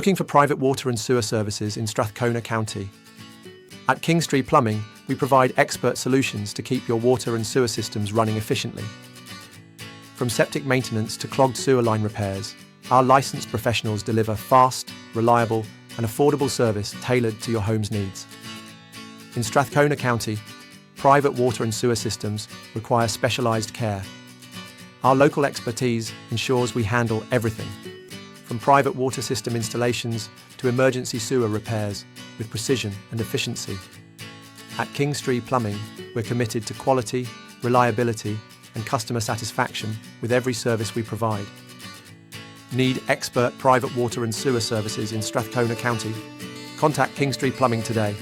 Looking for private water and sewer services in Strathcona County? At Kingstree Plumbing, we provide expert solutions to keep your water and sewer systems running efficiently. From septic maintenance to clogged sewer line repairs, our licensed professionals deliver fast, reliable, and affordable service tailored to your home's needs. In Strathcona County, private water and sewer systems require specialized care. Our local expertise ensures we handle everything, from private water system installations to emergency sewer repairs with precision and efficiency. At Kingstree Plumbing, we're committed to quality, reliability, and customer satisfaction with every service we provide. Need expert private water and sewer services in Strathcona County? Contact Kingstree Plumbing today.